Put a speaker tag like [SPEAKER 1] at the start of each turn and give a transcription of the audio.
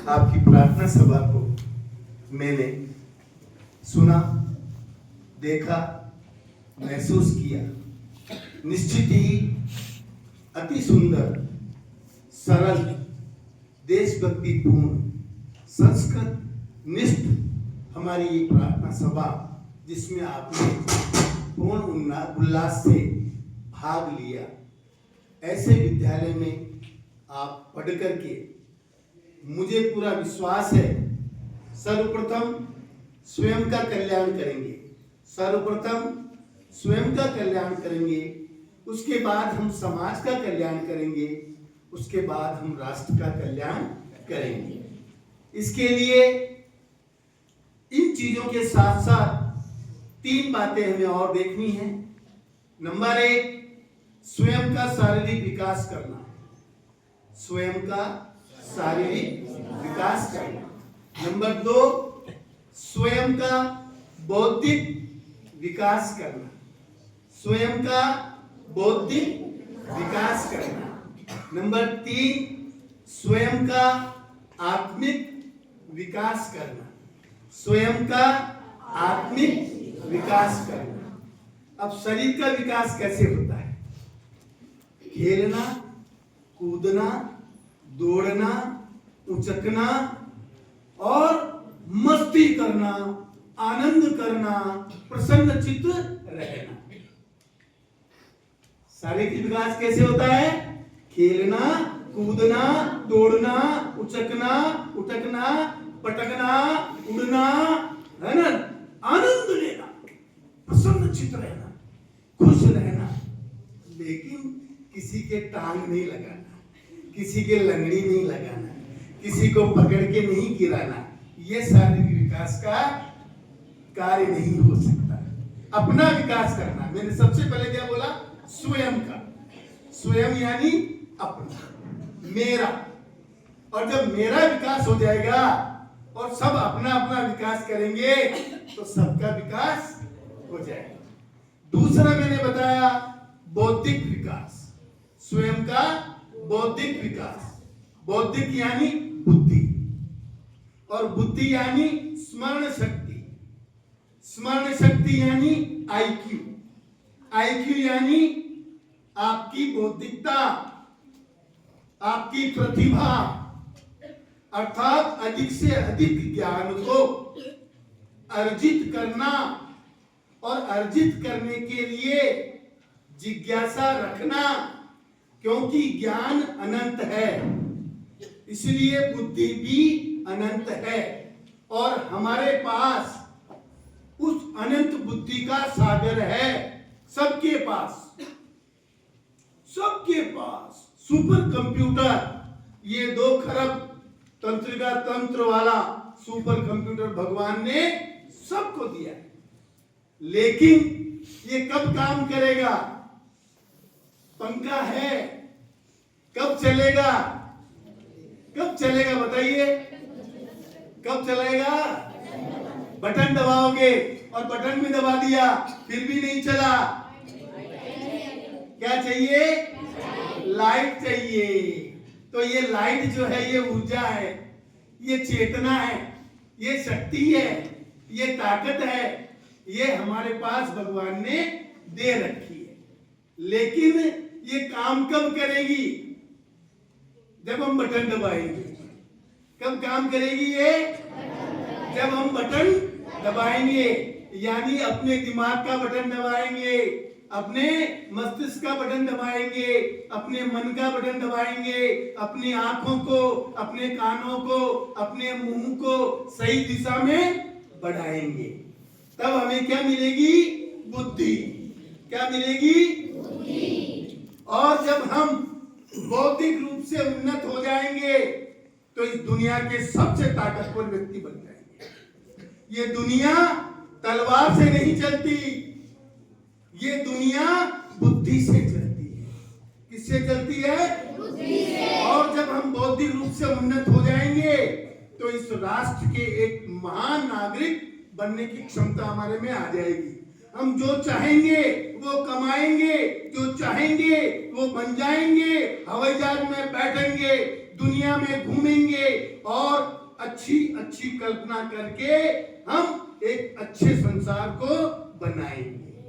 [SPEAKER 1] आपकी प्रार्थना सभा को मैंने सुना, देखा, महसूस किया। निश्चित ही अति सुंदर, सरल, देशभक्तिपूर्ण, संस्कृत निष्ठ हमारी ये प्रार्थना सभा, जिसमें आपने पूर्ण उल्लास से भाग लिया। ऐसे विद्यालय में आप पढ़ करके मुझे पूरा विश्वास है, सर्वप्रथम स्वयं का कल्याण करेंगे। सर्वप्रथम स्वयं का कल्याण करेंगे, उसके बाद हम समाज का कल्याण करेंगे, उसके बाद हम राष्ट्र का कल्याण करेंगे। इसके लिए इन चीजों के साथ साथ 3 बातें हमें और देखनी है। नंबर 1, स्वयं का शारीरिक विकास करना। स्वयं का शारीरिक विकास करना। नंबर 2, स्वयं का बौद्धिक विकास करना। स्वयं का बौद्धिक विकास करना। नंबर 3, स्वयं का आत्मिक विकास करना। स्वयं का आत्मिक विकास करना। अब शरीर का विकास कैसे होता है? खेलना, कूदना, दौड़ना, उचकना और मस्ती करना, आनंद करना, प्रसन्न चित्त रहना। शारीरिक विकास कैसे होता है? खेलना, कूदना, दौड़ना, उचकना, उठकना, पटकना, उड़ना, है ना, आनंद लेना, प्रसन्न चित्त रहना, खुश रहना। लेकिन किसी के टांग नहीं लगाना, किसी के लंगड़ी नहीं लगाना, किसी को पकड़ के नहीं गिराना, ये शारीरिक विकास का कार्य नहीं हो सकता। अपना विकास करना। मैंने सबसे पहले क्या बोला? स्वयं का। स्वयं यानी अपना, मेरा। और जब मेरा विकास हो जाएगा और सब अपना अपना विकास करेंगे तो सबका विकास हो जाएगा। दूसरा मैंने बताया बौद्धिक विकास। स्वयं का बौद्धिक विकास। बौद्धिक यानी बुद्धि, और बुद्धि यानी स्मरण शक्ति। स्मरण शक्ति यानी आईक्यू। आईक्यू यानी आपकी बौद्धिकता, आपकी प्रतिभा, अर्थात अधिक से अधिक ज्ञान को अर्जित करना, और अर्जित करने के लिए जिज्ञासा रखना, क्योंकि ज्ञान अनंत है, इसलिए बुद्धि भी अनंत है। और हमारे पास उस अनंत बुद्धि का सागर है, सबके पास। सबके पास सुपर कंप्यूटर, ये 2 खरब तंत्रिका तंत्र वाला सुपर कंप्यूटर भगवान ने सबको दिया है। लेकिन ये कब काम करेगा? पंखा है, कब चलेगा? कब चलेगा बताइए? कब चलेगा? बटन दबाओगे, और बटन भी दबा दिया फिर भी नहीं चला। क्या चाहिए? लाइट चाहिए। तो ये लाइट जो है, ये ऊर्जा है, ये चेतना है, ये शक्ति है, ये ताकत है, ये हमारे पास भगवान ने दे रखी है। लेकिन ये काम कब करेगी? जब हम बटन दबाएंगे। कब काम करेगी ये? जब हम बटन दबाएंगे, यानी अपने दिमाग का बटन दबाएंगे, अपने मस्तिष्क का बटन दबाएंगे, अपने मन का बटन दबाएंगे, अपनी आंखों को, अपने कानों को, अपने मुंह को सही दिशा में बढ़ाएंगे। तब हमें क्या मिलेगी? बुद्धि। क्या मिलेगी? बुद्धि। और जब हम बौद्धिक रूप से उन्नत हो जाएंगे तो इस दुनिया के सबसे ताकतवर व्यक्ति बन जाएंगे। ये दुनिया तलवार से नहीं चलती, ये दुनिया बुद्धि से चलती है। किससे चलती है? बुद्धि से। और जब हम बौद्धिक रूप से उन्नत हो जाएंगे तो इस राष्ट्र के एक महान नागरिक बनने की क्षमता हमारे में आ जाएगी। हम जो चाहेंगे वो कमाएंगे, जो चाहेंगे वो बन जाएंगे, हवाई जहाज में बैठेंगे, दुनिया में घूमेंगे और अच्छी अच्छी कल्पना करके हम एक अच्छे संसार को बनाएंगे।